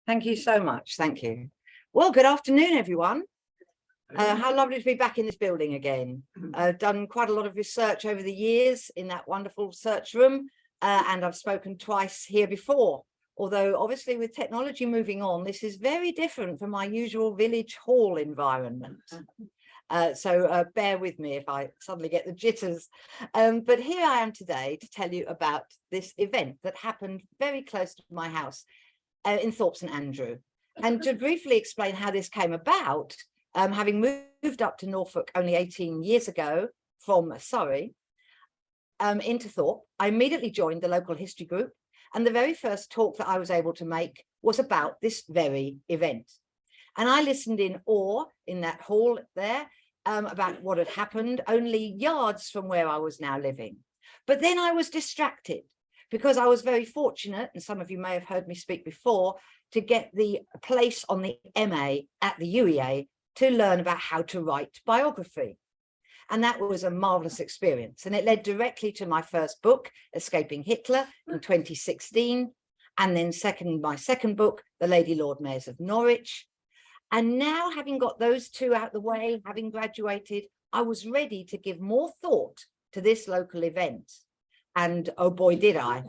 Thank you so much. Thank you. Well, good afternoon, everyone. How lovely to be back in this building again. I've done quite a lot of research over the years in that wonderful search room, and I've spoken twice here before. Although obviously with technology moving on, this is very different from my usual village hall environment. So bear with me if I suddenly get the jitters. But here I am today to tell you about this event that happened very close to my house in Thorpe-Next-Norwich. And to briefly explain how this came about, having moved up to Norfolk only 18 years ago from Surrey into Thorpe, I immediately joined the local history group. And the very first talk that I was able to make was about this very event. And I listened in awe in that hall there about what had happened only yards from where I was now living. But then I was distracted because I was very fortunate, and some of you may have heard me speak before, to get the place on the MA at the UEA to learn about how to write biography. And that was a marvelous experience. And it led directly to my first book, Escaping Hitler, in 2016. And then my second book, The Lady Lord Mayors of Norwich. And now, having got those two out the way, having graduated, I was ready to give more thought to this local event. And oh boy, did I.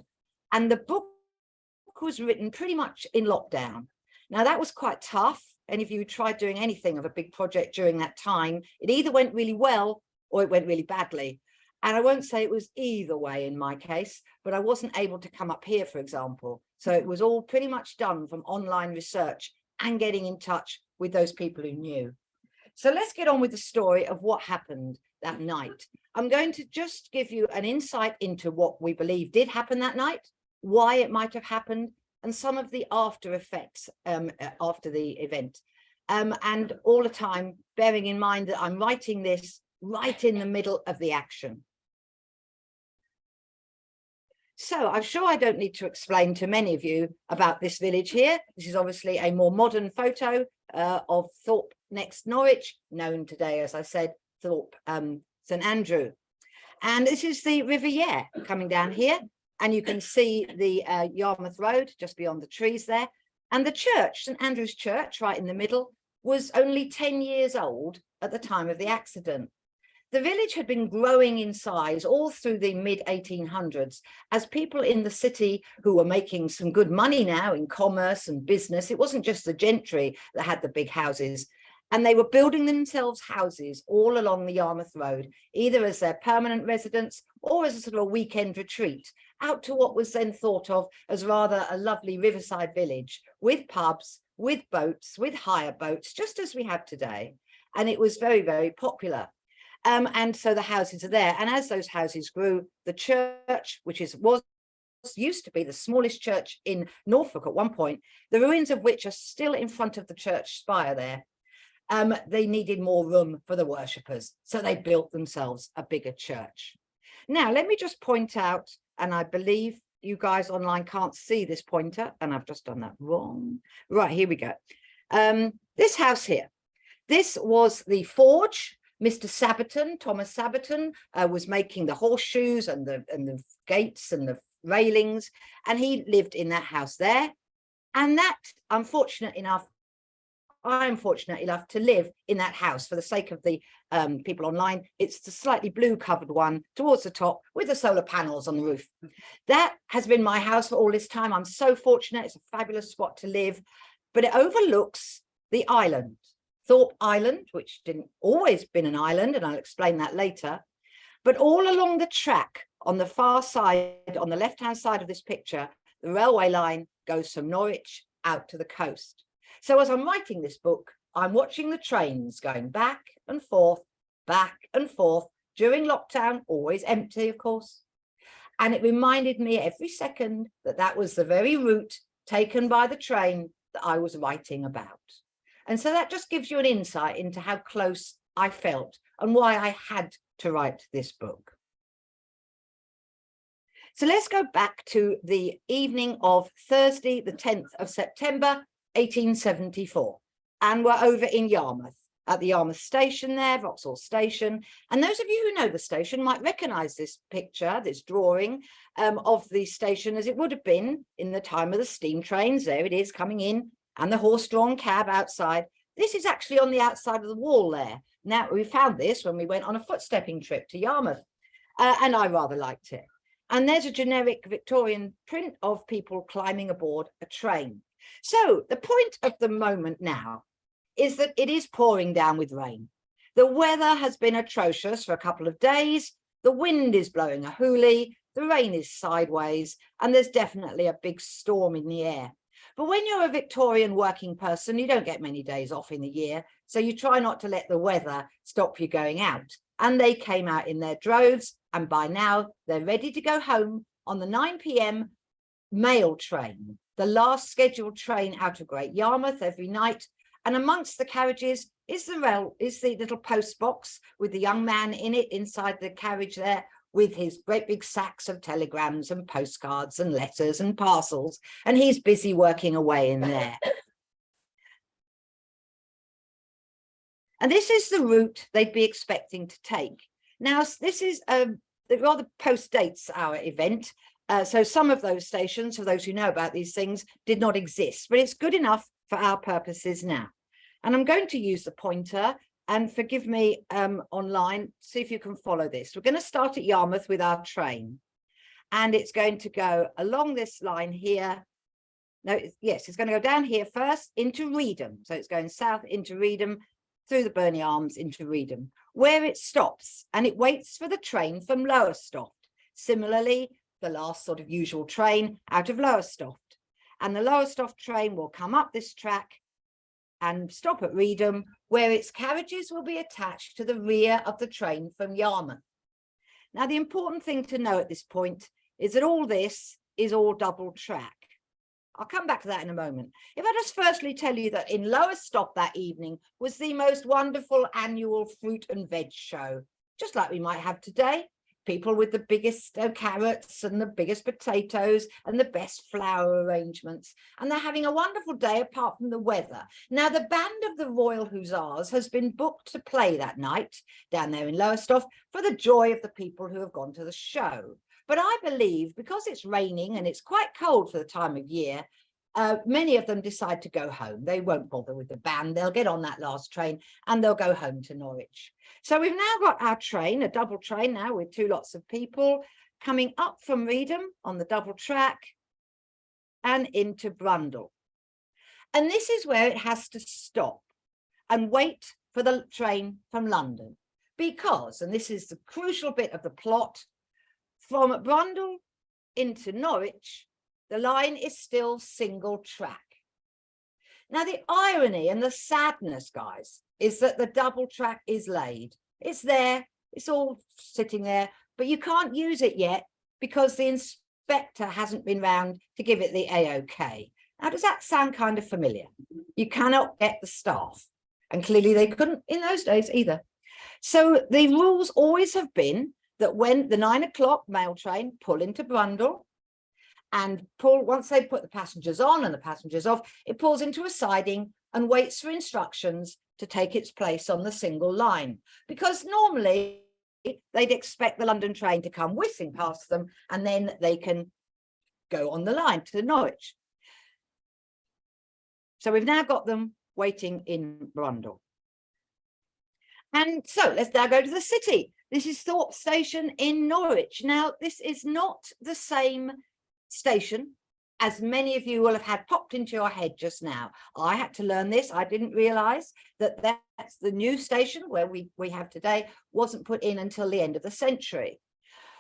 And the book was written pretty much in lockdown. Now, that was quite tough. And if you tried doing anything of a big project during that time, it either went really well or it went really badly. And I won't say it was either way in my case, but I wasn't able to come up here, for example. So it was all pretty much done from online research and getting in touch with those people who knew. So let's get on with the story of what happened that night. I'm going to just give you an insight into what we believe did happen that night, why it might have happened, and some of the after effects after the event. And all the time, bearing in mind that I'm writing this right in the middle of the action. So I'm sure I don't need to explain to many of you about this village here. This is obviously a more modern photo of Thorpe-Next-Norwich, known today, as I said, Thorpe St Andrew. And this is the River Yare coming down here. And you can see the Yarmouth Road just beyond the trees there. And the church, St Andrew's Church, right in the middle, was only 10 years old at the time of the accident. The village had been growing in size all through the mid-1800s as people in the city who were making some good money now in commerce and business. It wasn't just the gentry that had the big houses, and they were building themselves houses all along the Yarmouth Road, either as their permanent residence or as a sort of a weekend retreat out to what was then thought of as rather a lovely riverside village with pubs, with boats, with hire boats, just as we have today. And it was very, very popular. And so the houses are there. And as those houses grew, the church, which used to be the smallest church in Norfolk at one point, the ruins of which are still in front of the church spire there, they needed more room for the worshippers. So they built themselves a bigger church. Now, let me just point out, and I believe you guys online can't see this pointer, and I've just done that wrong. Right, here we go. This house here, this was the forge. Mr. Sabaton, Thomas Sabaton, was making the horseshoes and the gates and the railings, and he lived in that house there. And that, I'm fortunate enough to live in that house. For the sake of the people online, it's the slightly blue covered one towards the top with the solar panels on the roof. That has been my house for all this time. I'm so fortunate. It's a fabulous spot to live, but it overlooks the island. Thorpe Island, which didn't always been an island, and I'll explain that later. But all along the track on the far side, on the left-hand side of this picture, the railway line goes from Norwich out to the coast. So as I'm writing this book, I'm watching the trains going back and forth during lockdown, always empty, of course. And it reminded me every second that that was the very route taken by the train that I was writing about. And so that just gives you an insight into how close I felt and why I had to write this book. So let's go back to the evening of Thursday, the 10th of September, 1874. And we're over in Yarmouth, at the Yarmouth Station there, Vauxhall Station. And those of you who know the station might recognise this picture, this drawing of the station as it would have been in the time of the steam trains. There it is coming in and the horse-drawn cab outside. This is actually on the outside of the wall there. Now, we found this when we went on a footstepping trip to Yarmouth, and I rather liked it. And there's a generic Victorian print of people climbing aboard a train. So the point of the moment now is that it is pouring down with rain. The weather has been atrocious for a couple of days. The wind is blowing a hoolie, the rain is sideways, and there's definitely a big storm in the air. But when you're a Victorian working person, you don't get many days off in the year, so you try not to let the weather stop you going out. And they came out in their droves, and by now they're ready to go home on the 9 p.m. mail train, the last scheduled train out of Great Yarmouth every night. And amongst the carriages is the little post box with the young man in it inside the carriage there, with his great big sacks of telegrams and postcards and letters and parcels, and he's busy working away in there. And this is the route they'd be expecting to take. Now, this is it rather post-dates our event. So some of those stations, for those who know about these things, did not exist, but it's good enough for our purposes now. And I'm going to use the pointer, and forgive me online, see if you can follow this. We're going to start at Yarmouth with our train, and it's going to go along this line here. No, yes, it's going to go down here first into Reedham. So it's going south into Reedham, through the Burney Arms into Reedham, where it stops, and it waits for the train from Lowestoft. Similarly, the last sort of usual train out of Lowestoft. And the Lowestoft train will come up this track and stop at Reedham, where its carriages will be attached to the rear of the train from Yarmouth. Now, the important thing to know at this point is that all this is all double track. I'll come back to that in a moment. If I just firstly tell you that in Lowestoft that evening was the most wonderful annual fruit and veg show, just like we might have today. People with the biggest carrots and the biggest potatoes and the best flower arrangements. And they're having a wonderful day apart from the weather. Now, the band of the Royal Hussars has been booked to play that night down there in Lowestoft for the joy of the people who have gone to the show. But I believe because it's raining and it's quite cold for the time of year, many of them decide to go home. They won't bother with the band. They'll get on that last train and they'll go home to Norwich. So we've now got our train, a double train now with two lots of people coming up from Reedham on the double track and into Brundall. And this is where it has to stop and wait for the train from London because, and this is the crucial bit of the plot, from Brundall into Norwich, the line is still single track. Now, the irony and the sadness, guys, is that the double track is laid. It's there, it's all sitting there, but you can't use it yet because the inspector hasn't been round to give it the A-OK. Now, does that sound kind of familiar? You cannot get the staff, and clearly they couldn't in those days either. So the rules always have been that when the 9 o'clock mail train pull into Brundall and pull, once they put the passengers on and the passengers off, it pulls into a siding and waits for instructions to take its place on the single line. Because normally they'd expect the London train to come whizzing past them and then they can go on the line to Norwich. So we've now got them waiting in Brundall. And so let's now go to the city. This is Thorpe Station in Norwich. Now, this is not the same station as many of you will have had popped into your head just now. I had to learn this. I didn't realise that that's the new station where we have today wasn't put in until the end of the century.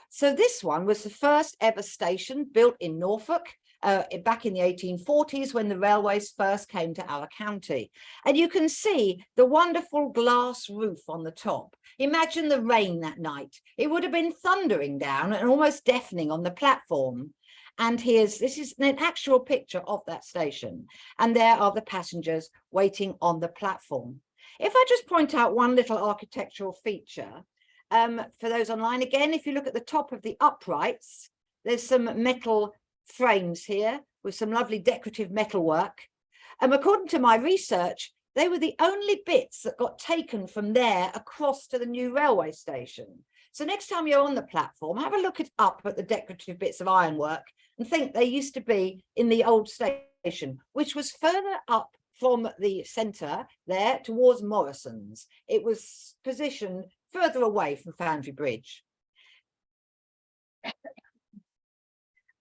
So this one was the first ever station built in Norfolk back in the 1840s when the railways first came to our county. And you can see the wonderful glass roof on the top. Imagine the rain that night. It would have been thundering down and almost deafening on the platform. And this is an actual picture of that station. And there are the passengers waiting on the platform. If I just point out one little architectural feature, for those online, again, if you look at the top of the uprights, there's some metal frames here with some lovely decorative metalwork. According to my research, they were the only bits that got taken from there across to the new railway station. So next time you're on the platform, have a look up at the decorative bits of ironwork and think they used to be in the old station Station, which was further up from the centre there towards Morrison's. It was positioned further away from Foundry Bridge.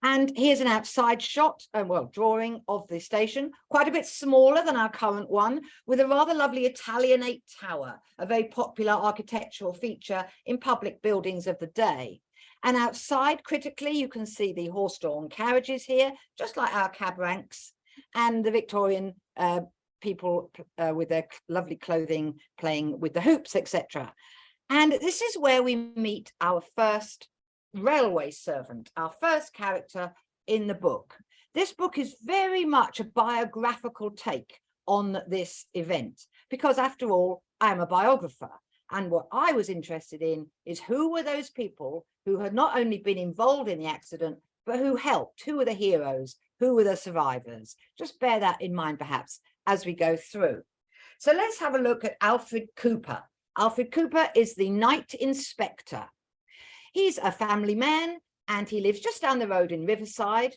And here's an outside shot, drawing of the station, quite a bit smaller than our current one, with a rather lovely Italianate tower, a very popular architectural feature in public buildings of the day. And outside, critically, you can see the horse-drawn carriages here, just like our cab ranks, and the Victorian people with their lovely clothing playing with the hoops, etc. And this is where we meet our first railway servant, our first character in the book. This book is very much a biographical take on this event, because after all, I am a biographer. And what I was interested in is who were those people who had not only been involved in the accident, but who helped, who were the heroes, who were the survivors. Just bear that in mind, perhaps, as we go through. So let's have a look at Alfred Cooper. Alfred Cooper is the night inspector. He's a family man and he lives just down the road in Riverside.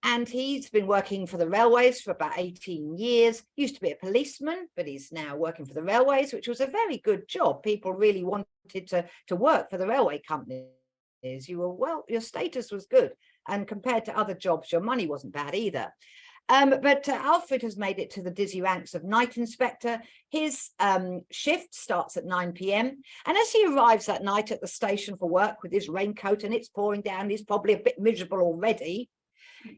And he's been working for the railways for about 18 years. He used to be a policeman, but he's now working for the railways, which was a very good job. People really wanted to work for the railway companies. Your status was good. And compared to other jobs, your money wasn't bad either. But Alfred has made it to the dizzy ranks of night inspector. His shift starts at 9 p.m. And as he arrives that night at the station for work with his raincoat and it's pouring down, he's probably a bit miserable already.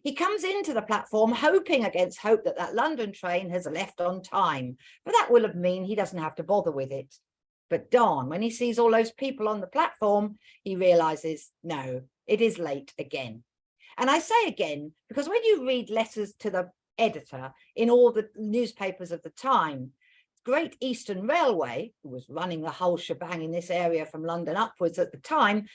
He comes into the platform hoping against hope that that London train has left on time, but that will mean he doesn't have to bother with it. But darn, when he sees all those people on the platform, he realizes, no, it is late again. And I say again, because when you read letters to the editor in all the newspapers of the time, Great Eastern Railway, who was running the whole shebang in this area from London upwards at the time,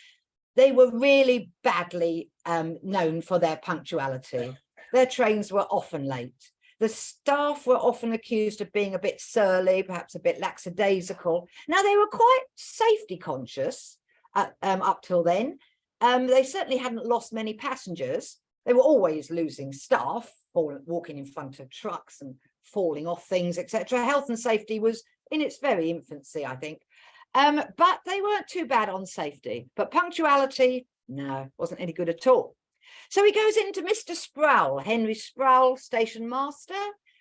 they were really badly known for their punctuality. Their trains were often late. The staff were often accused of being a bit surly, perhaps a bit lackadaisical. Now, they were quite safety conscious up till then. They certainly hadn't lost many passengers. They were always losing staff, walking in front of trucks and falling off things, etc. Health and safety was in its very infancy, I think. But they weren't too bad on safety. But punctuality, no, wasn't any good at all. So he goes into Mr. Sproul, Henry Sproul, station master,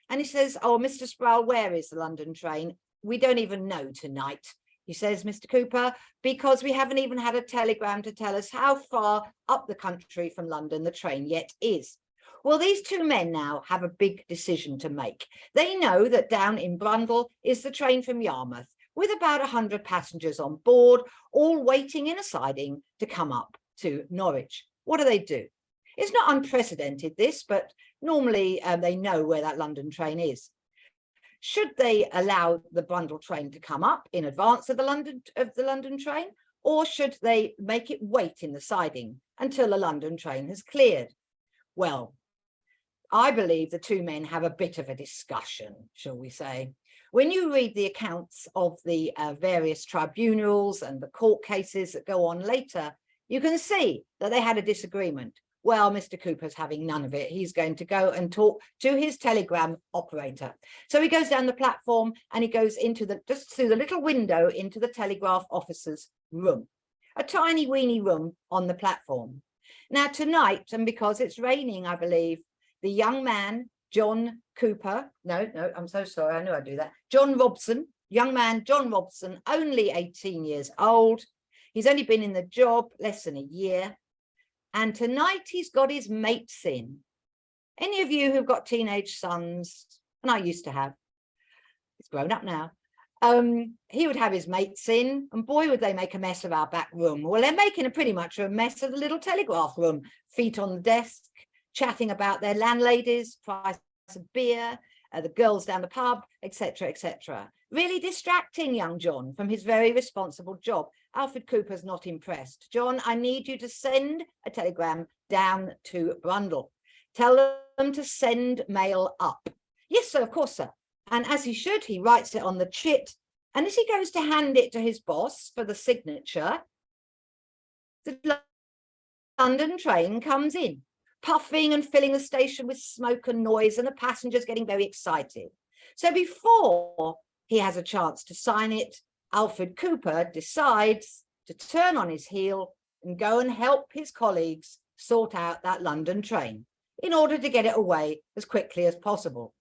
and he says, oh, Mr. Sproul, where is the London train? We don't even know tonight. He says, Mr. Cooper, because we haven't even had a telegram to tell us how far up the country from London the train yet is. Well, these two men now have a big decision to make. They know that down in Brundall is the train from Yarmouth, with about 100 passengers on board, all waiting in a siding to come up to Norwich. What do? It's not unprecedented, this, but normally they know where that London train is. Should they allow the Brundall train to come up in advance of the London train, or should they make it wait in the siding until the London train has cleared? Well, I believe the two men have a bit of a discussion, shall we say. When you read the accounts of the various tribunals and the court cases that go on later, you can see that they had a disagreement. Well, Mr. Cooper's having none of it. He's going to go and talk to his telegram operator. So he goes down the platform and he goes into just through the little window into the telegraph officer's room, a tiny weeny room on the platform. Now tonight, and because it's raining, I believe, the young man, John Cooper, no, I'm so sorry, I knew I'd do that. John Robson, young man, John Robson, only 18 years old. He's only been in the job less than a year. And tonight he's got his mates in. Any of you who've got teenage sons, and I used to have, he's grown up now, he would have his mates in, and boy, would they make a mess of our back room. Well, they're making pretty much a mess of the little telegraph room, feet on the desk, chatting about their landladies, price of beer, the girls down the pub, etc., etc. Really distracting young John from his very responsible job. Alfred Cooper's not impressed. John, I need you to send a telegram down to Brundall. Tell them to send mail up. Yes, sir, of course, sir. And as he should, he writes it on the chit. And as he goes to hand it to his boss for the signature, the London train comes in, puffing and filling the station with smoke and noise, and the passengers getting very excited. So before he has a chance to sign it, Alfred Cooper decides to turn on his heel and go and help his colleagues sort out that London train in order to get it away as quickly as possible.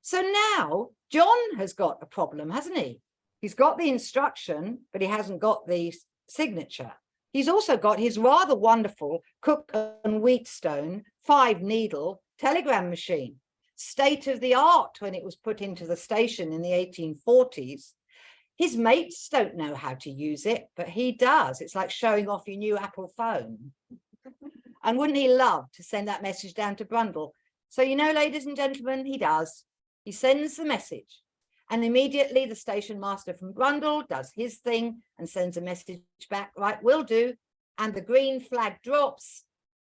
So now John has got a problem, hasn't he? He's got the instruction, but he hasn't got the signature. He's also got his rather wonderful Cook and Wheatstone 5-needle telegram machine, state of the art when it was put into the station in the 1840s. His mates don't know how to use it, but he does. It's like showing off your new Apple phone. And wouldn't he love to send that message down to Brundle? So, you know, ladies and gentlemen, he does. He sends the message. And immediately the station master from Brundle does his thing and sends a message back, right, will do. And the green flag drops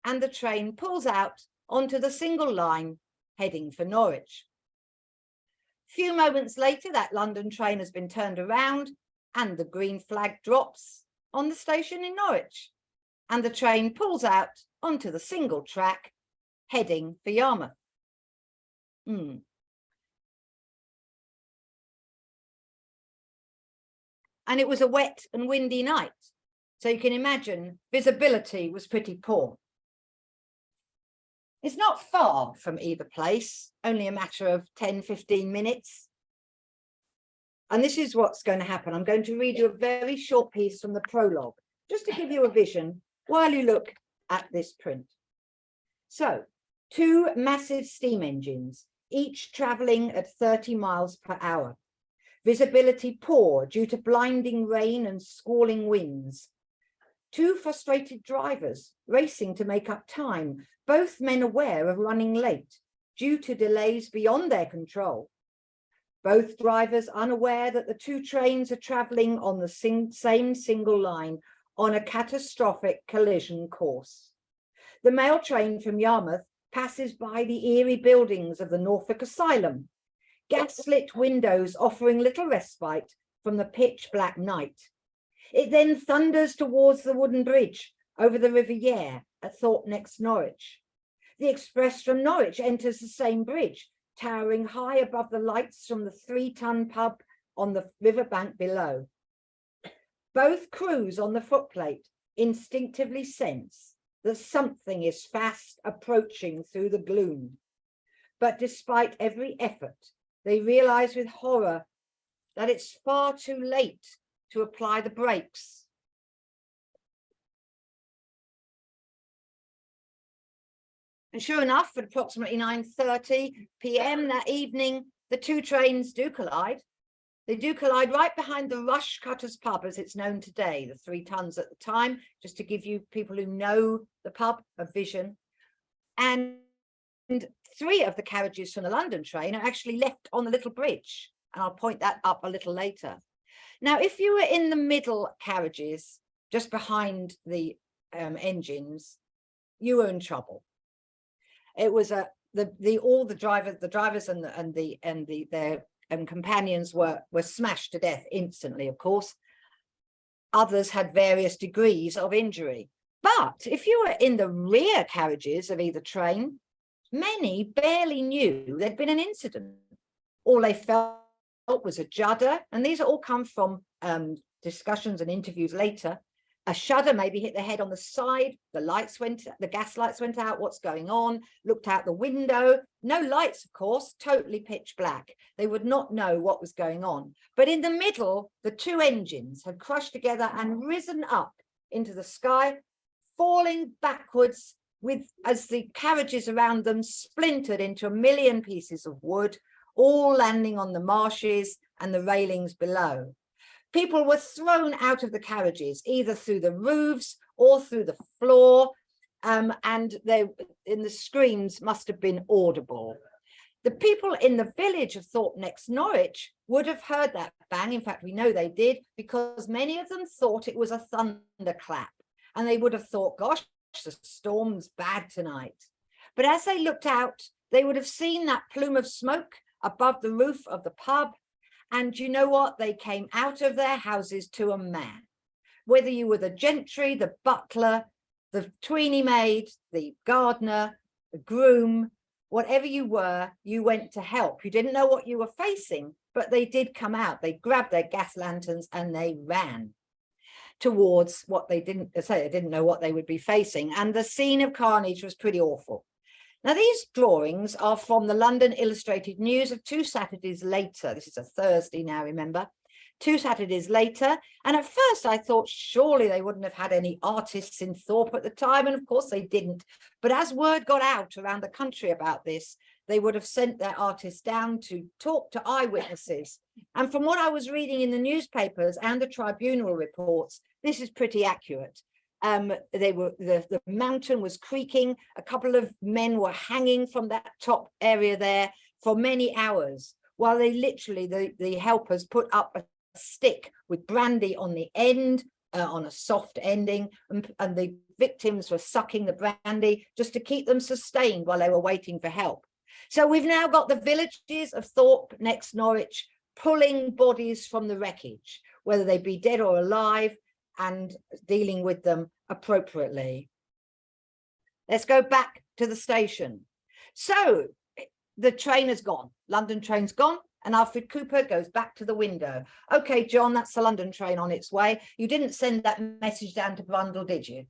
and the train pulls out onto the single line heading for Norwich. A few moments later, that London train has been turned around and the green flag drops on the station in Norwich. And the train pulls out onto the single track heading for Yarmouth. And it was a wet and windy night. So you can imagine visibility was pretty poor. It's not far from either place, only a matter of 10, 15 minutes. And this is what's going to happen. I'm going to read you a very short piece from the prologue, just to give you a vision while you look at this print. So, 2 massive steam engines, each travelling at 30 miles per hour. Visibility poor due to blinding rain and squalling winds. 2 frustrated drivers racing to make up time, both men aware of running late due to delays beyond their control. Both drivers unaware that the 2 trains are travelling on the same single line on a catastrophic collision course. The mail train from Yarmouth passes by the eerie buildings of the Norfolk Asylum, gaslit windows offering little respite from the pitch black night. It then thunders towards the wooden bridge over the River Yare at Thorpe-Next-Norwich. The express from Norwich enters the same bridge, towering high above the lights from the 3-ton pub on the riverbank below. Both crews on the footplate instinctively sense that something is fast approaching through the gloom. But despite every effort, they realize with horror that it's far too late to apply the brakes. And sure enough, at approximately 9:30 p.m. that evening, the 2 trains do collide. They do collide right behind the Rush Cutters pub, as it's known today, the 3 tons at the time, just to give you people who know the pub a vision. And 3 of the carriages from the London train are actually left on the little bridge. And I'll point that up a little later. Now, if you were in the middle carriages, just behind the engines, you were in trouble. It was all the drivers and their companions were smashed to death instantly, of course. Others had various degrees of injury. But if you were in the rear carriages of either train, many barely knew there'd been an incident. All they felt was a judder, and these all come from discussions and interviews later. A shudder maybe hit their head on the side, the gas lights went out, what's going on, looked out the window, no lights, of course, totally pitch black. They would not know what was going on. But in the middle, the 2 engines had crushed together and risen up into the sky, falling backwards as the carriages around them splintered into a million pieces of wood, all landing on the marshes and the railings below. People were thrown out of the carriages, either through the roofs or through the floor, and the screams must have been audible. The people in the village of Thorpe-Next-Norwich would have heard that bang. In fact, we know they did, because many of them thought it was a thunderclap, and they would have thought, gosh, the storm's bad tonight. But as they looked out, they would have seen that plume of smoke above the roof of the pub. And you know what? They came out of their houses to a man. Whether you were the gentry, the butler, the tweeny maid, the gardener, the groom, whatever you were, you went to help. You didn't know what you were facing, but they did come out. They grabbed their gas lanterns and they ran towards what they didn't say. They didn't know what they would be facing. And the scene of carnage was pretty awful. Now, these drawings are from the London Illustrated News of 2 Saturdays later. This is a Thursday now, remember? 2 Saturdays later. And at first I thought surely they wouldn't have had any artists in Thorpe at the time. And of course they didn't. But as word got out around the country about this, they would have sent their artists down to talk to eyewitnesses. And from what I was reading in the newspapers and the tribunal reports, this is pretty accurate. The mountain was creaking. A couple of men were hanging from that top area there for many hours, while they literally, the helpers put up a stick with brandy on the end, on a soft ending, and the victims were sucking the brandy just to keep them sustained while they were waiting for help. So we've now got the villages of Thorpe-Next-Norwich pulling bodies from the wreckage, whether they be dead or alive, and dealing with them appropriately. Let's go back to the station. So the train has gone, London train's gone, and Alfred Cooper goes back to the window. Okay, John, that's the London train on its way. You didn't send that message down to Brundle, did you?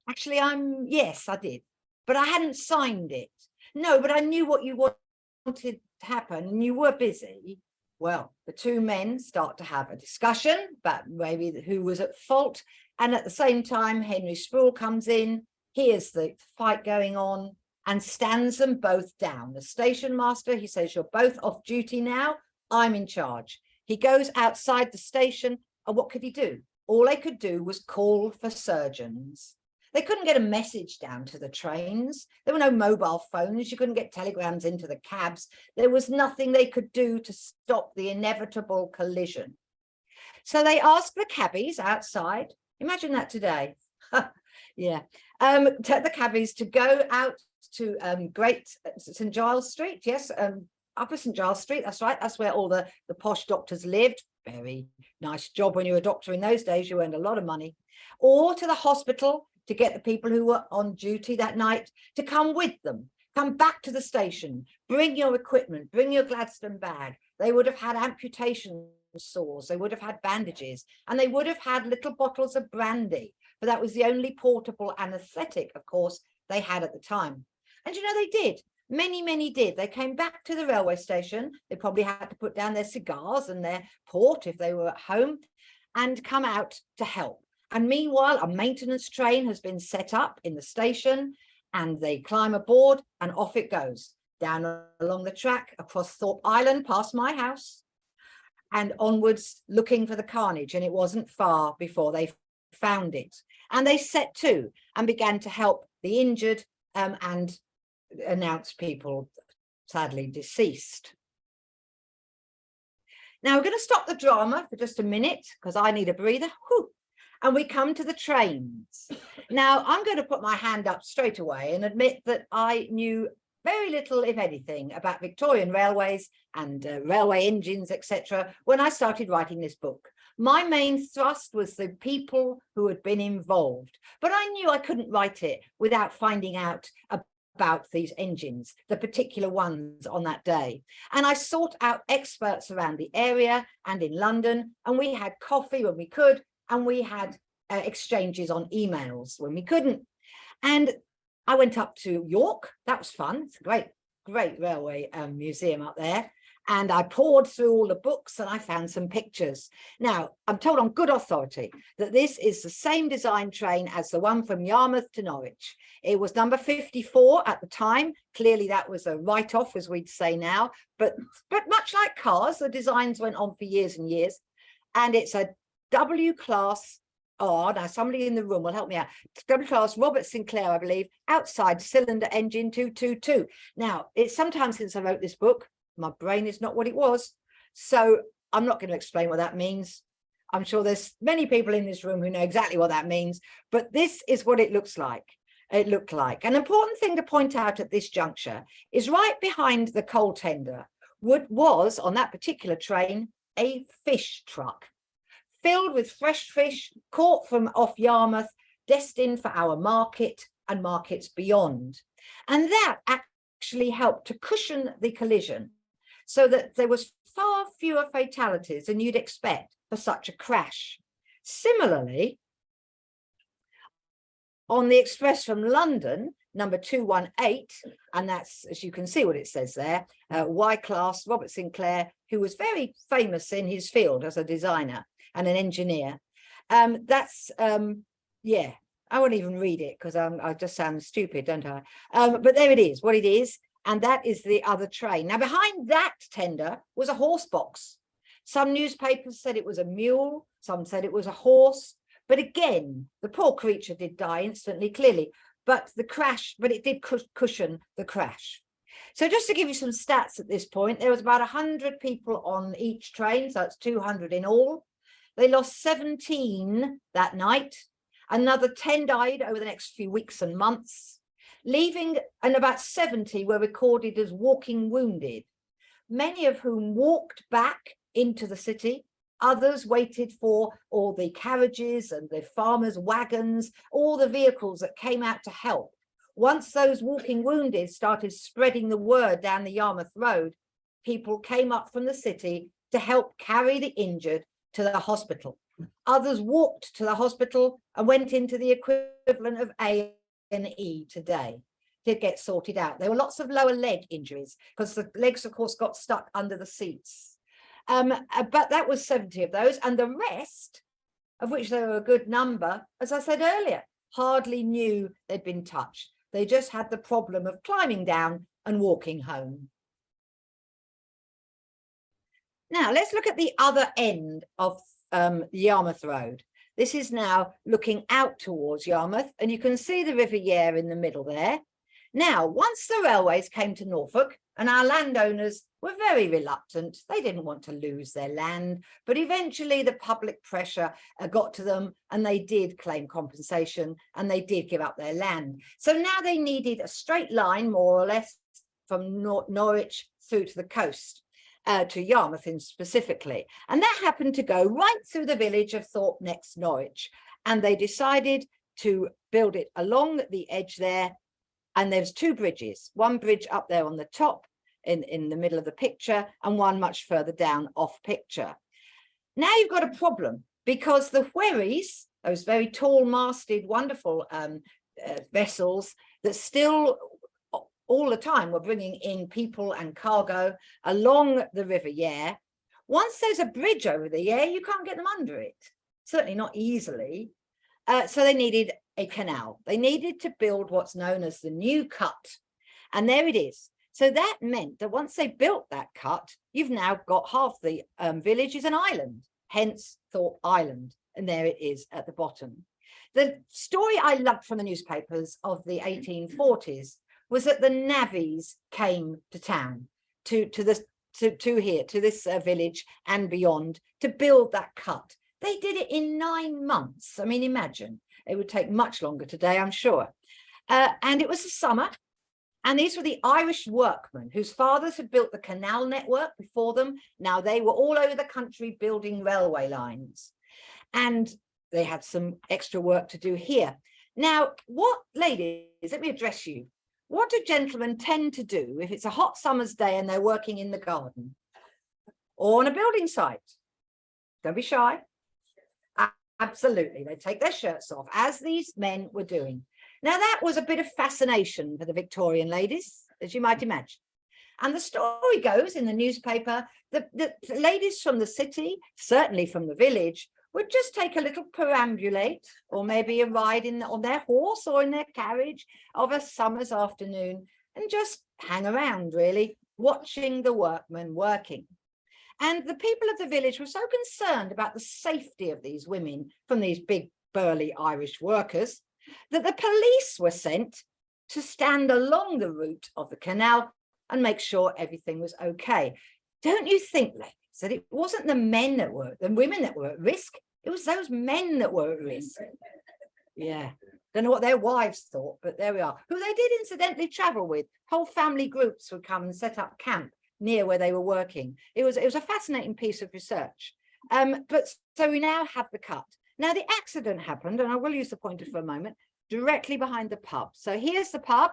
Actually, yes, I did, but I hadn't signed it. No, but I knew what you wanted to happen and you were busy. Well, the two men start to have a discussion about maybe who was at fault. And at the same time, Henry Sproul comes in, hears the fight going on, and stands them both down. The station master, he says, you're both off duty now. I'm in charge. He goes outside the station, and what could he do? All they could do was call for surgeons. They couldn't get a message down to the trains. There were no mobile phones. You couldn't get telegrams into the cabs. There was nothing they could do to stop the inevitable collision. So they asked the cabbies outside. Imagine that today. Yeah. The cabbies to go out to Great St. Giles Street. Yes, Upper St. Giles Street. That's right. That's where all the posh doctors lived. Very nice job when you were a doctor in those days. You earned a lot of money. Or to the hospital to get the people who were on duty that night to come with them. Come back to the station. Bring your equipment. Bring your Gladstone bag. They would have had amputation sores. They would have had bandages. And they would have had little bottles of brandy. But that was the only portable anaesthetic, of course, they had at the time. And you know, they did. Many, many did. They came back to the railway station. They probably had to put down their cigars and their port if they were at home and come out to help. And meanwhile, a maintenance train has been set up in the station and they climb aboard and off it goes down along the track across Thorpe Island past my house and onwards looking for the carnage. And it wasn't far before they found it. And they set to and began to help the injured and announce people sadly deceased. Now we're going to stop the drama for just a minute because I need a breather. Whew. And we come to the trains. Now I'm going to put my hand up straight away and admit that I knew very little, if anything, about Victorian railways and railway engines, etc. when I started writing this book. My main thrust was the people who had been involved, but I knew I couldn't write it without finding out about these engines, the particular ones on that day. And I sought out experts around the area and in London, and we had coffee when we could, and we had exchanges on emails when we couldn't. And I went up to York. That was fun. It's a great, great railway museum up there. And I poured through all the books and I found some pictures. Now, I'm told on good authority that this is the same design train as the one from Yarmouth to Norwich. It was number 54 at the time. Clearly, that was a write-off, as we'd say now. But much like cars, the designs went on for years and years. And it's a W class. Oh, now somebody in the room will help me out. W class Robert Sinclair, I believe, outside cylinder engine 222. Now, it's some time since I wrote this book. My brain is not what it was. So I'm not going to explain what that means. I'm sure there's many people in this room who know exactly what that means, but this is what it looks like. It looked like. An important thing to point out at this juncture is right behind the coal tender was on that particular train, a fish truck. filled with fresh fish caught from off Yarmouth, destined for our market and markets beyond. And that actually helped to cushion the collision so that there was far fewer fatalities than you'd expect for such a crash. Similarly, on the express from London, number 218, and that's, as you can see what it says there, Y-class Robert Sinclair, who was very famous in his field as a designer and an engineer. Yeah, I won't even read it because I just sound stupid, don't I? But there it is, what it is. And that is the other train. Now, behind that tender was a horse box. Some newspapers said it was a mule. Some said it was a horse. But again, the poor creature did die instantly, clearly. But it did cushion the crash. So just to give you some stats at this point, there was about 100 people on each train. So it's 200 in all. They lost 17 that night. Another 10 died over the next few weeks and months, leaving, and about 70 were recorded as walking wounded, many of whom walked back into the city. Others waited for all the carriages and the farmers' wagons, all the vehicles that came out to help. Once those walking wounded started spreading the word down the Yarmouth Road, people came up from the city to help carry the injured to the hospital. Others walked to the hospital and went into the equivalent of A&E today to get sorted out. There were lots of lower leg injuries because the legs, of course, got stuck under the seats. But that was 70 of those, and the rest, of which there were a good number, as I said earlier, hardly knew they'd been touched. They just had the problem of climbing down and walking home. Now, let's look at the other end of Yarmouth Road. This is now looking out towards Yarmouth, and you can see the River Yare in the middle there. Now, once the railways came to Norfolk, and our landowners were very reluctant, they didn't want to lose their land, but eventually the public pressure got to them, and they did claim compensation, and they did give up their land. So now they needed a straight line, more or less, from Norwich through to the coast. To Yarmouth in specifically, and that happened to go right through the village of Thorpe-Next-Norwich, and they decided to build it along the edge there. And there's two bridges, one bridge up there on the top in the middle of the picture, and one much further down off picture. Now you've got a problem, because the wherries, those very tall masted wonderful vessels that still all the time were bringing in people and cargo along the River Yare. Once there's a bridge over the Yare, you can't get them under it, certainly not easily. So they needed a canal. They needed to build what's known as the New Cut. And there it is. So that meant that once they built that cut, you've now got half the village is an island, hence Thorpe Island. And there it is at the bottom. The story I loved from the newspapers of the 1840s was that the navvies came to town, to this village and beyond, to build that cut. They did it in 9 months. I mean, imagine. It would take much longer today, I'm sure. And it was the summer, and these were the Irish workmen whose fathers had built the canal network before them. Now they were all over the country building railway lines, and they had some extra work to do here. Now, what, ladies, let me address you. What do gentlemen tend to do if it's a hot summer's day and they're working in the garden or on a building site? Don't be shy. Absolutely. They take their shirts off, as these men were doing. Now, that was a bit of fascination for the Victorian ladies, as you might imagine. And the story goes in the newspaper that the ladies from the city, certainly from the village, would just take a little perambulate, or maybe a ride on their horse or in their carriage of a summer's afternoon, and just hang around, really, watching the workmen working. And the people of the village were so concerned about the safety of these women from these big, burly Irish workers that the police were sent to stand along the route of the canal and make sure everything was okay. Don't you think, ladies, that it wasn't the women that were at risk? It was those men that were at risk. Yeah. Don't know what their wives thought, but there we are. Who they did incidentally travel with. Whole family groups would come and set up camp near where they were working. It was a fascinating piece of research. But so we now have the cut. Now the accident happened, and I will use the pointer for a moment, directly behind the pub. So here's the pub.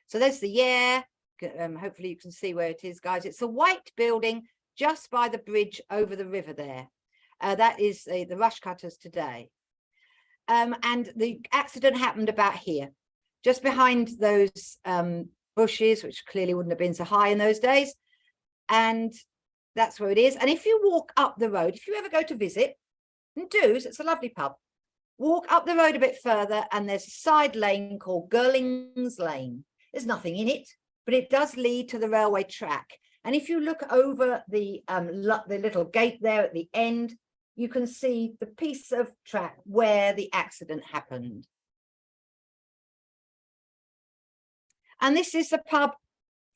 So there's the hopefully you can see where it is, guys. It's a white building just by the bridge over the river there. That is the rush cutters today. And the accident happened about here, just behind those bushes, which clearly wouldn't have been so high in those days. And that's where it is. And if you walk up the road, if you ever go to visit, and do, it's a lovely pub, walk up the road a bit further and there's a side lane called Girling's Lane. There's nothing in it, but it does lead to the railway track. And if you look over the little gate there at the end, you can see the piece of track where the accident happened. And this is the pub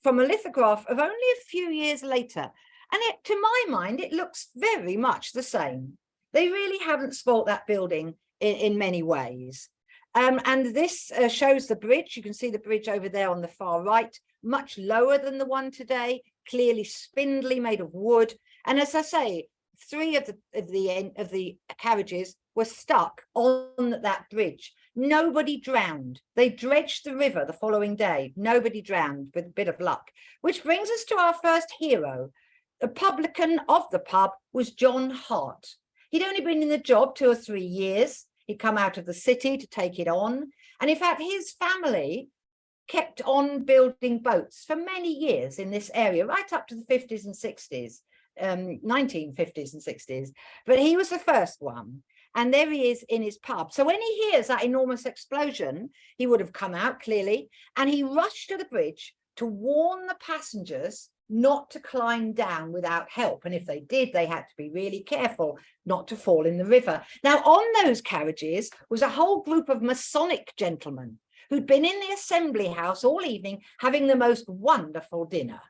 from a lithograph of only a few years later. And to my mind, it looks very much the same. They really haven't spoilt that building in many ways. And this shows the bridge. You can see the bridge over there on the far right, much lower than the one today, clearly spindly, made of wood. And as I say, 3 of the carriages were stuck on that bridge. Nobody drowned. They dredged the river the following day. Nobody drowned, with a bit of luck. Which brings us to our first hero. The publican of the pub was John Hart. He'd only been in the job 2 or 3 years. He'd come out of the city to take it on. And in fact, his family kept on building boats for many years in this area, right up to the 50s and 60s, 1950s and 60s. But he was the first one. And there he is in his pub. So when he hears that enormous explosion, he would have come out clearly, and he rushed to the bridge to warn the passengers not to climb down without help. And if they did, they had to be really careful not to fall in the river. Now, on those carriages was a whole group of Masonic gentlemen who'd been in the Assembly House all evening having the most wonderful dinner.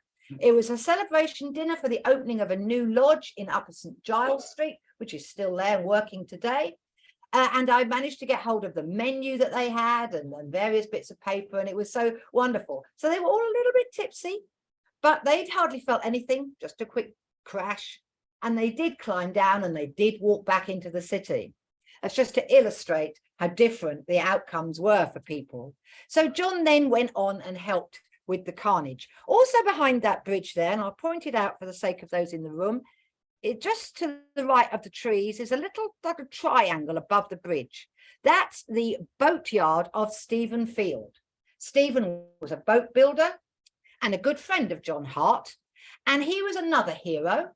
It was a celebration dinner for the opening of a new lodge in Upper St. Giles Street, which is still there working today. And I managed to get hold of the menu that they had and various bits of paper, and it was so wonderful. So they were all a little bit tipsy, but they'd hardly felt anything, just a quick crash. And they did climb down and they did walk back into the city. That's just to illustrate how different the outcomes were for people. So John then went on and helped with the carnage. Also behind that bridge there, and I'll point it out for the sake of those in the room, it just to the right of the trees is a little like a triangle above the bridge. That's the boatyard of Stephen Field. Stephen was a boat builder and a good friend of John Hart. And he was another hero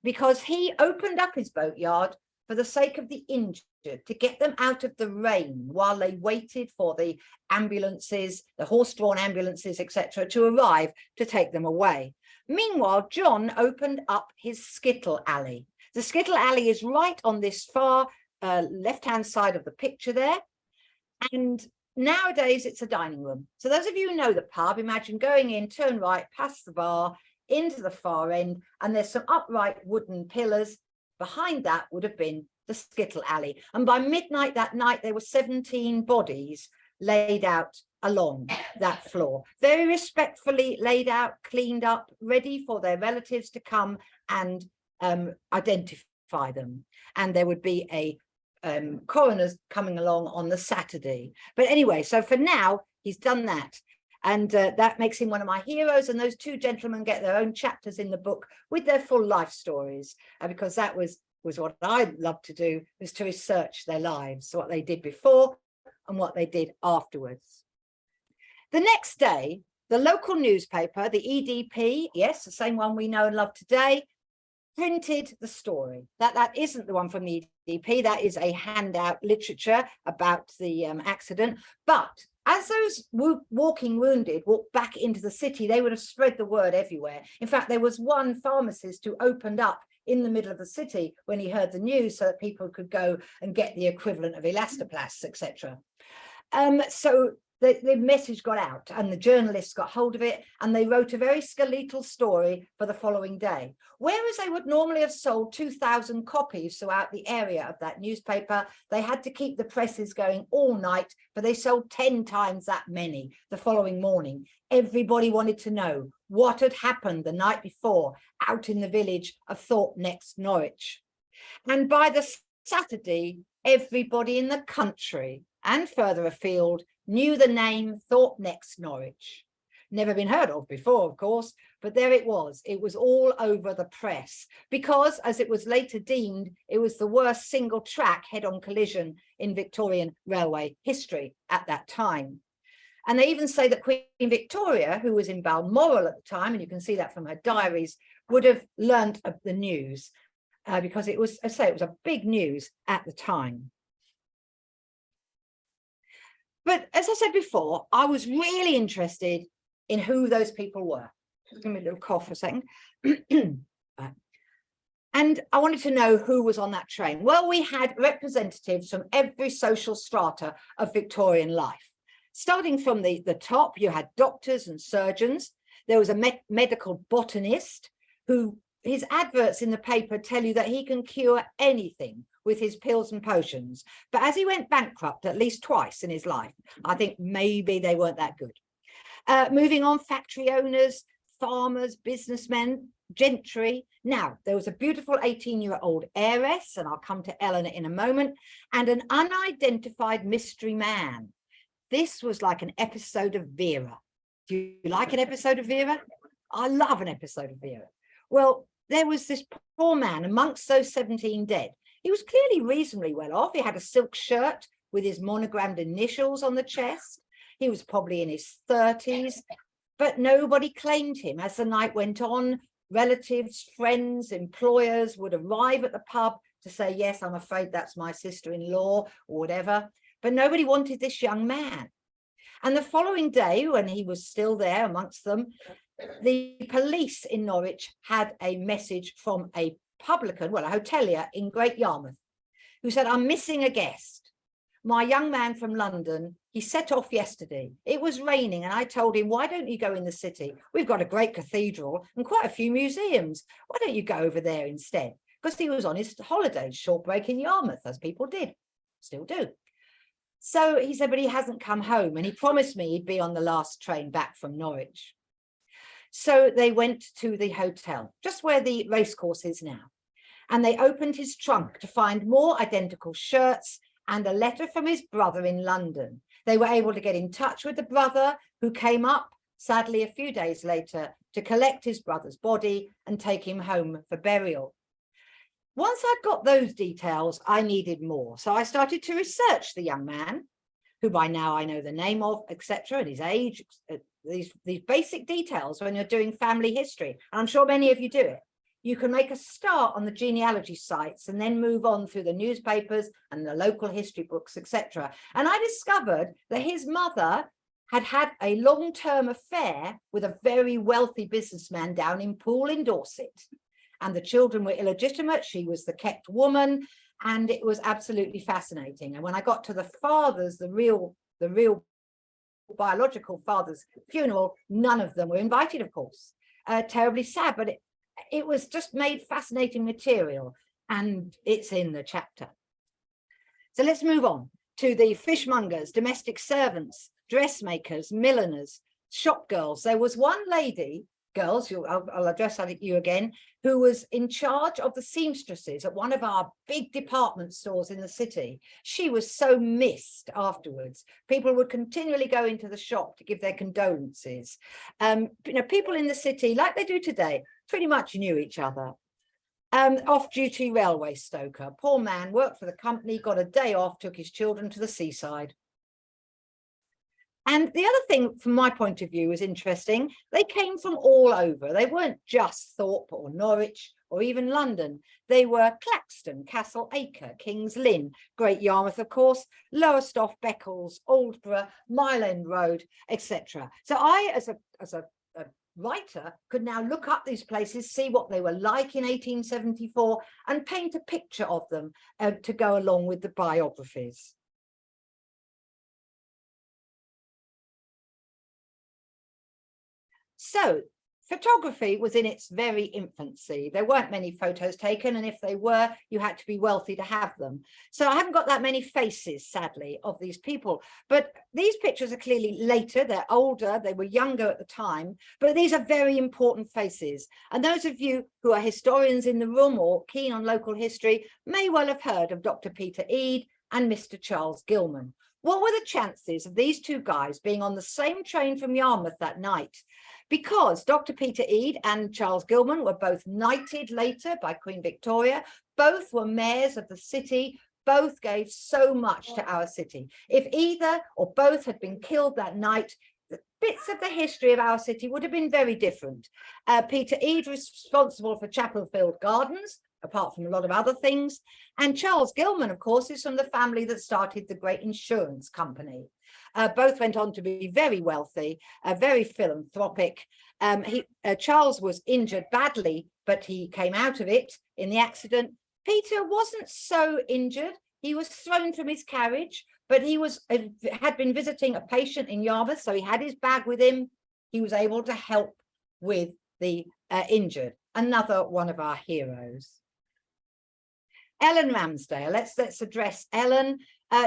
because he opened up his boatyard for the sake of the injured, to get them out of the rain while they waited for the ambulances, the horse-drawn ambulances, etc., to arrive to take them away. Meanwhile, John opened up his skittle alley. The skittle alley is right on this far left-hand side of the picture there. And nowadays it's a dining room. So those of you who know the pub, imagine going in, turn right, past the bar, into the far end, and there's some upright wooden pillars. Behind that would have been the skittle alley. And by midnight that night, there were 17 bodies laid out along that floor, very respectfully laid out, cleaned up, ready for their relatives to come and identify them. And there would be a coroner's coming along on the Saturday. But anyway, so for now, he's done that. And that makes him one of my heroes. And those 2 gentlemen get their own chapters in the book with their full life stories, because that was what I loved to do, was to research their lives, what they did before and what they did afterwards. The next day, the local newspaper, the EDP, yes, the same one we know and love today, printed the story. That isn't the one from the EDP, that is a handout literature about the accident. But as those walking wounded walked back into the city, they would have spread the word everywhere. In fact, there was one pharmacist who opened up in the middle of the city when he heard the news, so that people could go and get the equivalent of elastoplasts, etc. So the message got out, and the journalists got hold of it, and they wrote a very skeletal story for the following day. Whereas they would normally have sold 2,000 copies throughout the area of that newspaper, they had to keep the presses going all night, but they sold 10 times that many the following morning. Everybody wanted to know what had happened the night before out in the village of Thorpe-Next-Norwich. And by the Saturday, everybody in the country and further afield knew the name Thorpe-Next-Norwich. Never been heard of before, of course, but there it was. It was all over the press because, as it was later deemed, it was the worst single track head-on collision in Victorian railway history at that time. And they even say that Queen Victoria, who was in Balmoral at the time, and you can see that from her diaries, would have learnt of the news because it was, I say, it was a big news at the time. But as I said before, I was really interested in who those people were. Just give me a little cough for a second. And I wanted to know who was on that train. Well, we had representatives from every social strata of Victorian life. Starting from the top, you had doctors and surgeons. There was a medical botanist who, his adverts in the paper tell you that he can cure anything with his pills and potions. But as he went bankrupt at least twice in his life, I think maybe they weren't that good. Moving on, factory owners, farmers, businessmen, gentry. Now, there was a beautiful 18-year-old heiress, and I'll come to Eleanor in a moment, and an unidentified mystery man. This was like an episode of Vera. Do you like an episode of Vera? I love an episode of Vera. Well, there was this poor man amongst those 17 dead. He was clearly reasonably well off. He had a silk shirt with his monogrammed initials on the chest. He was probably in his 30s, but nobody claimed him. As the night went on, relatives, friends, employers would arrive at the pub to say, yes, I'm afraid that's my sister-in-law or whatever. But nobody wanted this young man. And the following day, when he was still there amongst them, the police in Norwich had a message from a publican, well, a hotelier in Great Yarmouth, who said, I'm missing a guest. My young man from London, he set off yesterday. It was raining and I told him, why don't you go in the city? We've got a great cathedral and quite a few museums. Why don't you go over there instead? Because he was on his holidays, short break in Yarmouth, as people did, still do. So he said, but he hasn't come home, and he promised me he'd be on the last train back from Norwich. So they went to the hotel, just where the racecourse is now, and they opened his trunk to find more identical shirts and a letter from his brother in London. They were able to get in touch with the brother, who came up, sadly, a few days later to collect his brother's body and take him home for burial. Once I'd got those details, I needed more. So I started to research the young man, who by now I know the name of, etc., and his age, these basic details when you're doing family history. And I'm sure many of you do it. You can make a start on the genealogy sites and then move on through the newspapers and the local history books, etc. And I discovered that his mother had had a long-term affair with a very wealthy businessman down in Poole in Dorset. And the children were illegitimate. She was the kept woman, and it was absolutely fascinating. And when I got to the father's, the real biological father's funeral, none of them were invited, of course. Terribly sad, but it was just made fascinating material, and it's in the chapter. So let's move on to the fishmongers, domestic servants, dressmakers, milliners, shop girls. There was one lady, girls, I'll address you again, who was in charge of the seamstresses at one of our big department stores in the city. She was so missed afterwards. People would continually go into the shop to give their condolences. People in the city, like they do today, pretty much knew each other. Off-duty railway stoker, poor man, worked for the company, got a day off, took his children to the seaside. And the other thing, from my point of view, was interesting. They came from all over. They weren't just Thorpe or Norwich or even London. They were Claxton, Castle Acre, King's Lynn, Great Yarmouth, of course, Lowestoft, Beccles, Aldborough, Mile End Road, etc. So I, as a writer, could now look up these places, see what they were like in 1874, and paint a picture of them to go along with the biographies. So photography was in its very infancy. There weren't many photos taken, and if they were, you had to be wealthy to have them. So I haven't got that many faces, sadly, of these people. But these pictures are clearly later. They're older. They were younger at the time. But these are very important faces. And those of you who are historians in the room or keen on local history may well have heard of Dr. Peter Ede and Mr. Charles Gilman. What were the chances of these two guys being on the same train from Yarmouth that night? Because Dr. Peter Ede and Charles Gilman were both knighted later by Queen Victoria, both were mayors of the city, both gave so much to our city. If either or both had been killed that night, the bits of the history of our city would have been very different. Peter Ede was responsible for Chapelfield Gardens, apart from a lot of other things. And Charles Gilman, of course, is from the family that started the great insurance company. Both went on to be very wealthy, very philanthropic. Charles was injured badly, but he came out of it in the accident. Peter wasn't so injured. He was thrown from his carriage, but he had been visiting a patient in Yarmouth, so he had his bag with him. He was able to help with the injured. Another one of our heroes. Ellen Ramsdale. Let's address Ellen.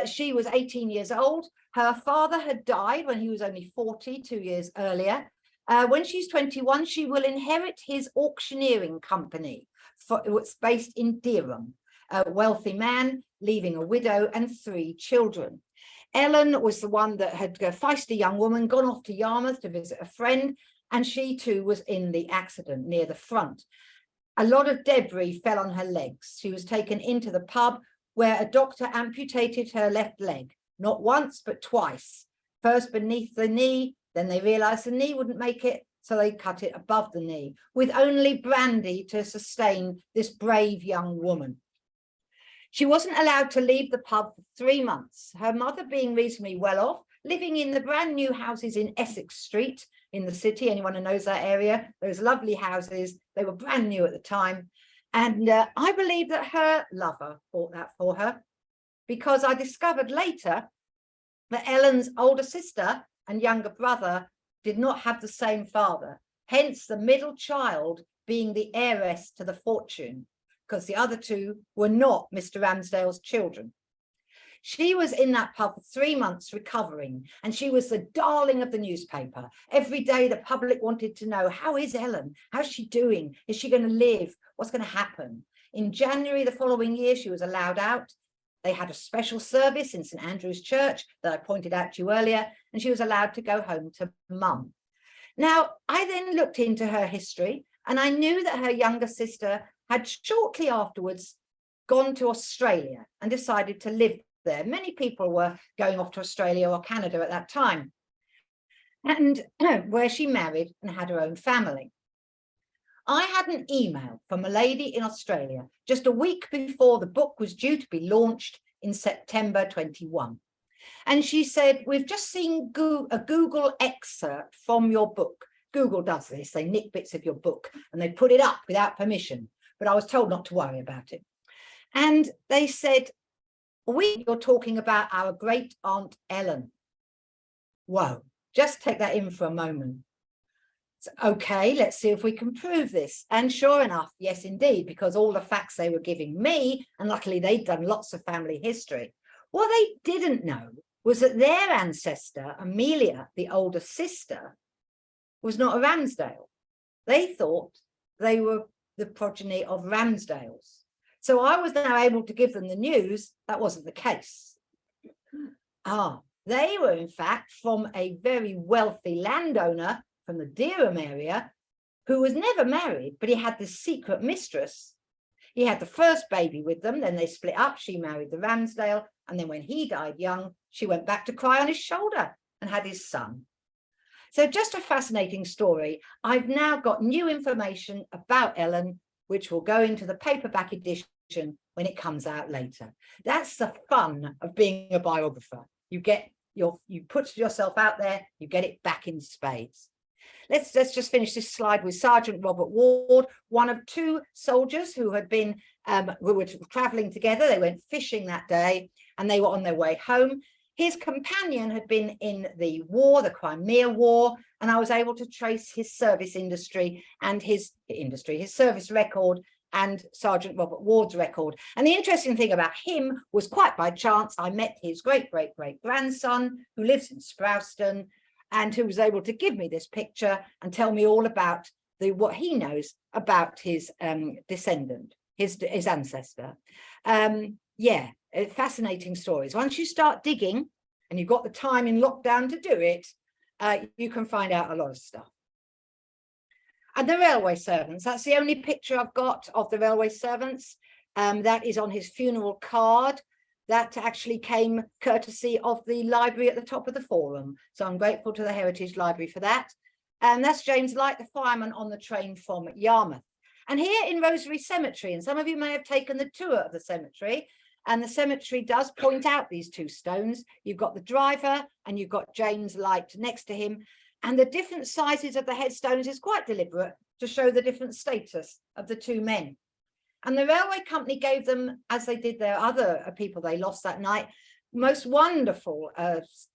She was 18 years old. Her father had died when he was only 40, 2 years earlier. When she's 21, she will inherit his auctioneering company. It's based in Dereham. A wealthy man, leaving a widow and 3 children. Ellen was the one that had, a feisty young woman, gone off to Yarmouth to visit a friend, and she too was in the accident near the front. A lot of debris fell on her legs. She was taken into the pub where a doctor amputated her left leg, not once, but twice. First beneath the knee, then they realized the knee wouldn't make it, so they cut it above the knee, with only brandy to sustain this brave young woman. She wasn't allowed to leave the pub for 3 months, her mother being reasonably well off, living in the brand new houses in Essex Street in the city. Anyone who knows that area, those lovely houses, they were brand new at the time. And I believe that her lover bought that for her, because I discovered later that Ellen's older sister and younger brother did not have the same father, hence the middle child being the heiress to the fortune, because the other 2 were not Mr. Ramsdale's children. She was in that pub for 3 months recovering, and she was the darling of the newspaper. Every day the public wanted to know, how is Ellen? How's she doing? Is she going to live? What's going to happen? In January the following year, she was allowed out. They had a special service in St. Andrew's Church that I pointed out to you earlier, and she was allowed to go home to mum. Now, I then looked into her history, and I knew that her younger sister had shortly afterwards gone to Australia and decided to live there. Many people were going off to Australia or Canada at that time, and where she married and had her own family. I had an email from a lady in Australia just a week before the book was due to be launched in September 21. And she said, we've just seen a Google excerpt from your book. Google does this. They nick bits of your book and they put it up without permission. But I was told not to worry about it. And they said, you're talking about our great aunt Ellen. Whoa, just take that in for a moment. So, okay, let's see if we can prove this. And sure enough, yes, indeed, because all the facts they were giving me, and luckily they'd done lots of family history, what they didn't know was that their ancestor, Amelia, the older sister, was not a Ramsdale. They thought they were the progeny of Ramsdales. So I was now able to give them the news that wasn't the case. They were in fact from a very wealthy landowner from the Dereham area who was never married, but he had this secret mistress. He had the first baby with them, then they split up. She married the Ramsdale, and then when he died young, she went back to cry on his shoulder and had his son. So just a fascinating story. I've now got new information about Ellen, which will go into the paperback edition when it comes out later. That's the fun of being a biographer. You put yourself out there, you get it back in spades. Let's just finish this slide with Sergeant Robert Ward, one of 2 soldiers who had been who were traveling together. They went fishing that day and they were on their way home. His companion had been in the war, the Crimea War, and I was able to trace his service industry and his service record and Sergeant Robert Ward's record. And the interesting thing about him was, quite by chance, I met his great-great-great-grandson, who lives in Sprowston, and who was able to give me this picture and tell me all about what he knows about his descendant, his ancestor. Yeah, fascinating stories. Once you start digging, and you've got the time in lockdown to do it, you can find out a lot of stuff. And the railway servants, that's the only picture I've got of the railway servants. That is on his funeral card. That actually came courtesy of the library at the top of the forum. So I'm grateful to the Heritage Library for that. And that's James Light, the fireman on the train from Yarmouth. And here in Rosary Cemetery, and some of you may have taken the tour of the cemetery, and the cemetery does point out these two stones. You've got the driver and you've got James Light next to him. And the different sizes of the headstones is quite deliberate to show the different status of the two men. And the railway company gave them, as they did their other people they lost that night, most wonderful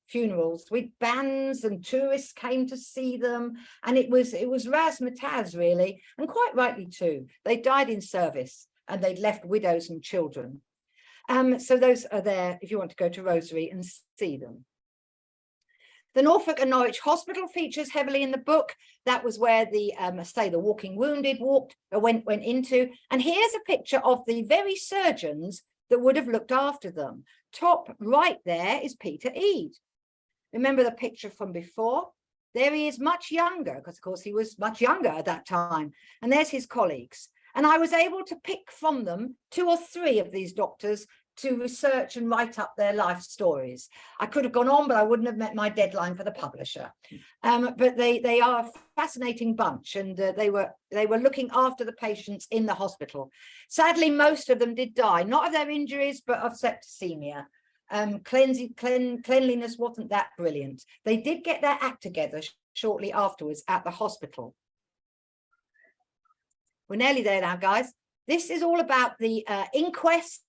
funerals with bands, and tourists came to see them. And it was razzmatazz, really, and quite rightly too. They died in service and they'd left widows and children. So those are there if you want to go to Rosary and see them. The Norfolk and Norwich Hospital features heavily in the book. That was where the the walking wounded went into. And here's a picture of the very surgeons that would have looked after them. Top right there is Peter Ede. Remember the picture from before? There he is, much younger, because of course he was much younger at that time. And there's his colleagues. And I was able to pick from them 2 or 3 of these doctors to research and write up their life stories. I could have gone on, but I wouldn't have met my deadline for the publisher. But they are a fascinating bunch, and they were looking after the patients in the hospital. Sadly, most of them did die, not of their injuries, but of septicemia. Cleanliness wasn't that brilliant. They did get their act together shortly afterwards at the hospital. We're nearly there now, guys. This is all about the inquests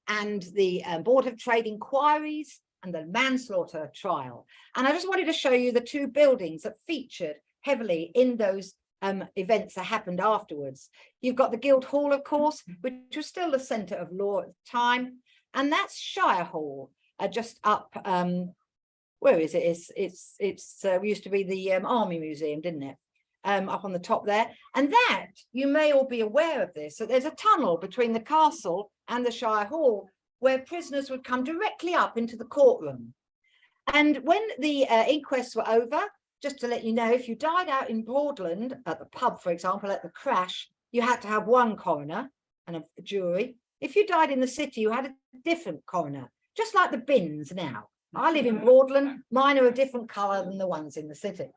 and the Board of Trade inquiries and the manslaughter trial. And I just wanted to show you the 2 buildings that featured heavily in those events that happened afterwards. You've got the Guildhall, of course, which was still the centre of law at the time. And that's Shire Hall, just up, where is it? It's used to be the Army Museum, didn't it? Up on the top there. And that, you may all be aware of this, that there's a tunnel between the castle and the Shire Hall where prisoners would come directly up into the courtroom. And when the inquests were over, just to let you know, if you died out in Broadland at the pub, for example, at the crash, you had to have one coroner and a jury. If you died in the city, you had a different coroner, just like the bins now. I live in Broadland, mine are a different colour than the ones in the city.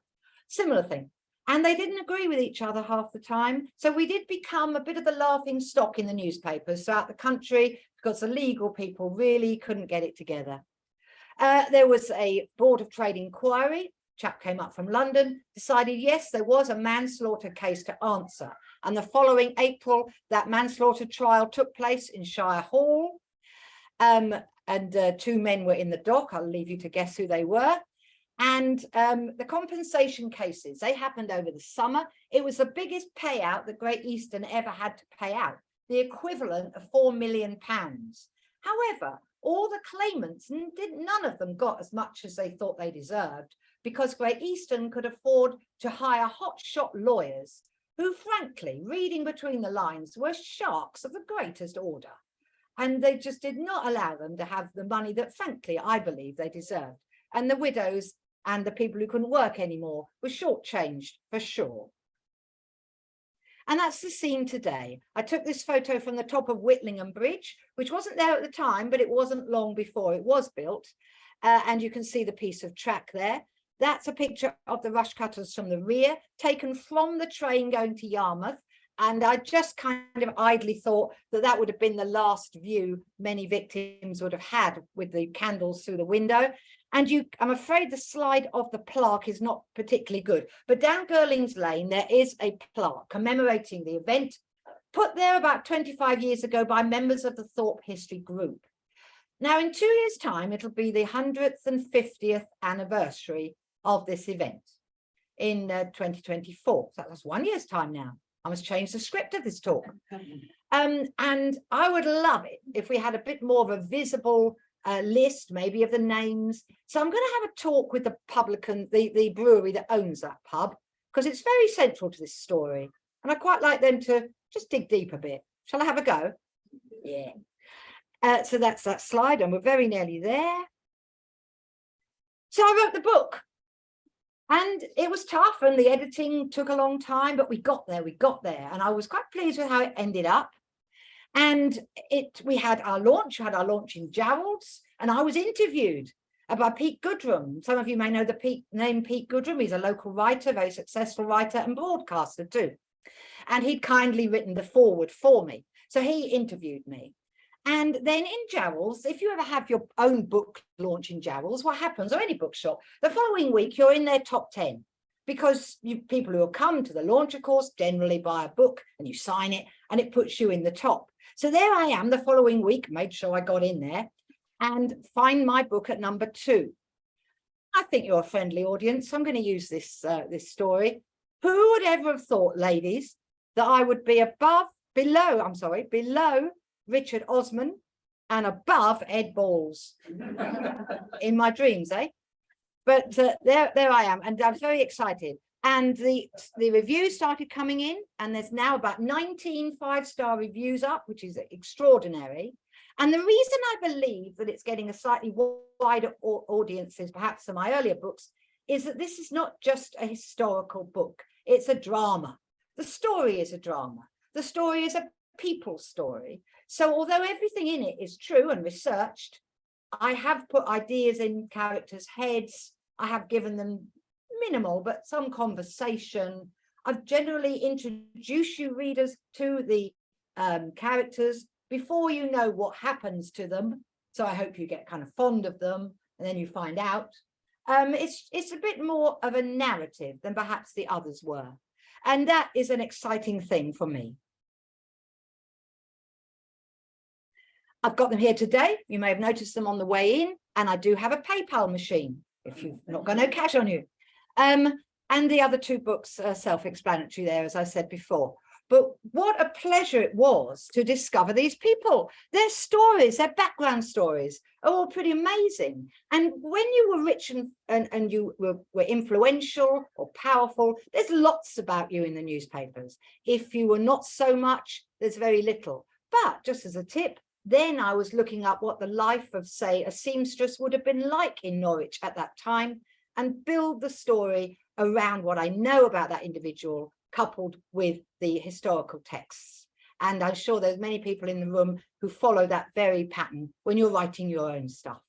Similar thing. And they didn't agree with each other half the time. So we did become a bit of the laughing stock in the newspapers throughout the country, because the legal people really couldn't get it together. There was a Board of Trade inquiry. Chap came up from London, decided, yes, there was a manslaughter case to answer. And the following April, that manslaughter trial took place in Shire Hall. And 2 men were in the dock. I'll leave you to guess who they were. And the compensation cases, they happened over the summer. It was the biggest payout that Great Eastern ever had to pay out, the equivalent of £4 million. However, all the claimants, none of them got as much as they thought they deserved, because Great Eastern could afford to hire hotshot lawyers who, frankly, reading between the lines, were sharks of the greatest order. And they just did not allow them to have the money that, frankly, I believe they deserved. And the widows and the people who couldn't work anymore were shortchanged for sure. And that's the scene today. I took this photo from the top of Whitlingham Bridge, which wasn't there at the time, but it wasn't long before it was built. And you can see the piece of track there. That's a picture of the rush cutters from the rear, taken from the train going to Yarmouth. And I just kind of idly thought that that would have been the last view many victims would have had, with the candles through the window. And I'm afraid the slide of the plaque is not particularly good. But down Girlings Lane, there is a plaque commemorating the event, put there about 25 years ago by members of the Thorpe History Group. Now, in 2 years' time, it'll be the 100th and 50th anniversary of this event in 2024. So that's 1 year's time now. I must change the script of this talk. And I would love it if we had a bit more of a visible list, maybe, of the names. So I'm going to have a talk with the publican, the brewery that owns that pub, because it's very central to this story. And I quite like them to just dig deep a bit. Shall I have a go? Yeah. So that's that slide, and we're very nearly there. So I wrote the book, and it was tough, and the editing took a long time, but we got there, and I was quite pleased with how it ended up. And we had our launch in Jarrold's, and I was interviewed by Pete Goodrum. Some of you may know the name Pete Goodrum. He's a local writer, very successful writer and broadcaster too. And he'd kindly written the foreword for me. So he interviewed me. And then in Jarrold's, if you ever have your own book launch in Jarrold's, what happens, or any bookshop, the following week you're in their top 10, because people who have come to the launch, of course, generally buy a book and you sign it and it puts you in the top. So there I am the following week, made sure I got in there, and find my book at number 2. I think you're a friendly audience, so I'm going to use this story. Who would ever have thought, ladies, that I would be below Richard Osman and above Ed Balls in my dreams, eh? But there I am, and I'm very excited. And the reviews started coming in, and there's now about 19 5-star reviews up, which is extraordinary. And the reason I believe that it's getting a slightly wider audiences, perhaps, than my earlier books, is that this is not just a historical book. It's a drama. The story is a drama. The story is a people story. So although everything in it is true and researched, I have put ideas in characters' heads. I have given them minimal, but some conversation. I've generally introduced you readers to the characters before you know what happens to them. So I hope you get kind of fond of them, and then you find out. It's a bit more of a narrative than perhaps the others were. And that is an exciting thing for me. I've got them here today. You may have noticed them on the way in, and I do have a PayPal machine if you've not got no cash on you. And the other 2 books are self-explanatory there, as I said before. But what a pleasure it was to discover these people. Their stories, their background stories are all pretty amazing. And when you were rich and you were influential or powerful, there's lots about you in the newspapers. If you were not so much, there's very little. But just as a tip, then I was looking up what the life of, say, a seamstress would have been like in Norwich at that time, and build the story around what I know about that individual, coupled with the historical texts. And I'm sure there's many people in the room who follow that very pattern when you're writing your own stuff.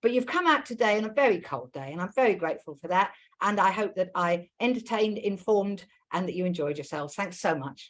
But you've come out today on a very cold day, and I'm very grateful for that. And I hope that I entertained, informed, and that you enjoyed yourselves. Thanks so much.